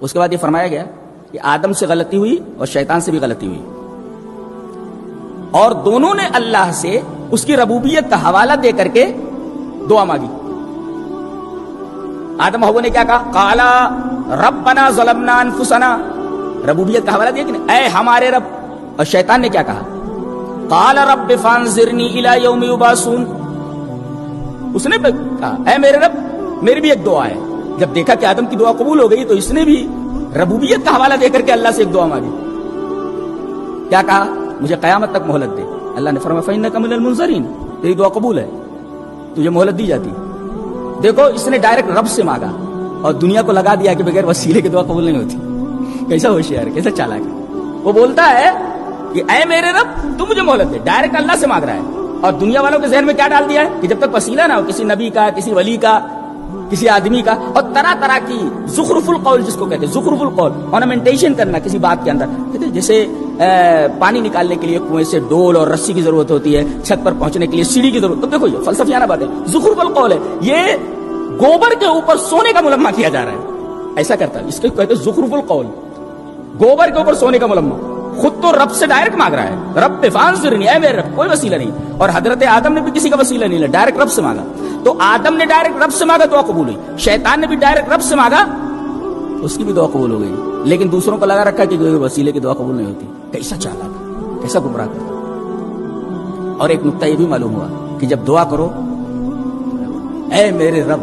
اس کے بعد یہ فرمایا گیا کہ آدم سے غلطی ہوئی اور شیطان سے بھی غلطی ہوئی، اور دونوں نے اللہ سے اس کی ربوبیت کا حوالہ دے کر کے دعا مانگی۔ آدم حوا نے کیا کہا؟ قالا ربنا ظلمنا انفسنا، ربوبیت کا حوالہ دیا کہ نہیں، اے ہمارے رب۔ اور شیطان نے کیا کہا؟ قال رب فانظرنی الی یوم یبعثون، اس نے کہا اے میرے رب میری بھی ایک دعا ہے۔ جب دیکھا کہ آدم کی دعا قبول ہو گئی تو اس نے بھی ربوبیت کا حوالہ دے کر کے اللہ سے ایک دعا مانگی۔ کیا کہا؟ مجھے قیامت تک مہلت دے۔ اللہ نے فرمایا فإنک من المنظرین، تیری دعا قبول ہے، تجھے مہلت دی جاتی۔ دیکھو اس نے ڈائریکٹ رب سے مانگا اور دنیا کو لگا دیا کہ بغیر وسیلے کی دعا قبول نہیں ہوتی۔ کیسا ہوشیار، کیسا چالاک ہے۔ وہ بولتا ہے کہ اے میرے رب تو مجھے مہلت دے، ڈائریکٹ اللہ سے مانگ رہا ہے، اور دنیا والوں کے ذہن میں کیا ڈال دیا ہے کہ جب تک وسیلہ نہ ہو کسی نبی کا، کسی ولی کا، کسی آدمی کا، اور طرح طرح کی زخرف القول جس کو کہتے ہیں، زخرف القول، ornamentation کرنا کسی بات کے اندر، جیسے پانی نکالنے کے لیے کنویں سے ڈول اور رسی کی ضرورت ہوتی ہے، چھت پر پہنچنے کے لیے سیڑھی کی ضرورت۔ تو دیکھو یہ فلسفیانہ بات ہے، زخرف القول ہے، یہ گوبر کے اوپر سونے کا ملمہ کیا جا رہا ہے، ایسا کرتا ہے، اس کو کہتے ہیں زخرف القول، گوبر کے اوپر سونے کا ملمہ۔ خود تو رب سے ڈائریکٹ مانگ رہا ہے، رب فانظرنی، اے میرے رب، کوئی وسیلہ نہیں، اور حضرت آدم نے بھی کسی کا وسیلہ نہیں لیا، ڈائریکٹ رب سے مانگا۔ تو آدم نے ڈائریکٹ رب سے مانگا، دعا قبول ہوئی، شیطان نے بھی ڈائریکٹ رب سے مانگا، اس کی بھی دعا قبول ہو گئی، لیکن دوسروں کو لگا رکھا کہ وسیلے کی دعا قبول نہیں ہوتی۔ کیسا چالاک، کیسا گمراہ کرتا۔ اور ایک نقطہ یہ بھی معلوم ہوا کہ جب دعا کرو اے میرے رب،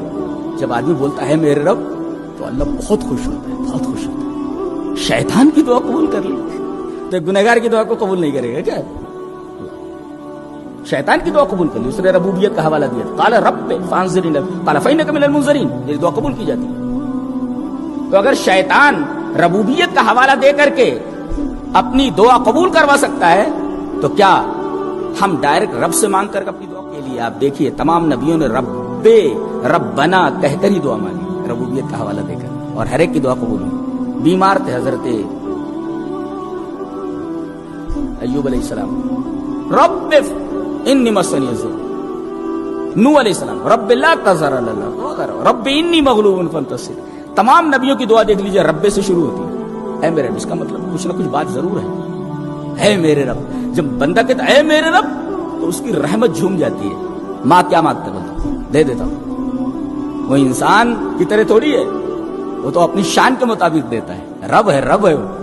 جب آدمی بولتا ہے میرے رب تو اللہ بہت خوش ہوتا ہے، بہت خوش ہوتا ہے۔ شیطان کی دعا قبول کر لی تو گنہگار کی دعا کو قبول نہیں کرے گا کیا؟ شیطان کی دعا قبول کر لی، اس نے ربوبیت کا حوالہ دیا، قال رب فانظرنی قال فإنک من المنظرین، یہ دعا قبول کی جاتی ہے۔ تو اگر شیطان ربوبیت کا حوالہ دے کر کے اپنی دعا قبول کروا سکتا ہے تو کیا ہم ڈائریکٹ رب سے مانگ کر اپنی دعا کے لیے؟ آپ دیکھیے تمام نبیوں نے ربنا کہہ کر ہی دعا مانگی، ربوبیت کا حوالہ دے کر، اور ہر ایک کی دعا قبول ہوئی۔ بیمار تھے حضرت ایوب علیہ السلام، رب انی مسنی الضر، نوح علیہ السلام رب لا تذر اللہ، رب انی مغلوب فانتصر۔ تمام نبیوں کی دعا دیکھ لیجیے رب سے شروع ہوتی ہے، اے میرے رب، اس کا مطلب کچھ نہ کچھ بات ضرور ہے، اے میرے رب۔ جب بندہ کہتا ہے اے میرے رب تو اس کی رحمت جھوم جاتی ہے، ماں کیا مانگتا ہے دے دیتا ہوں۔ وہ انسان کی طرح تھوڑی ہے، وہ تو اپنی شان کے مطابق دیتا ہے، رب ہے، رب ہے وہ۔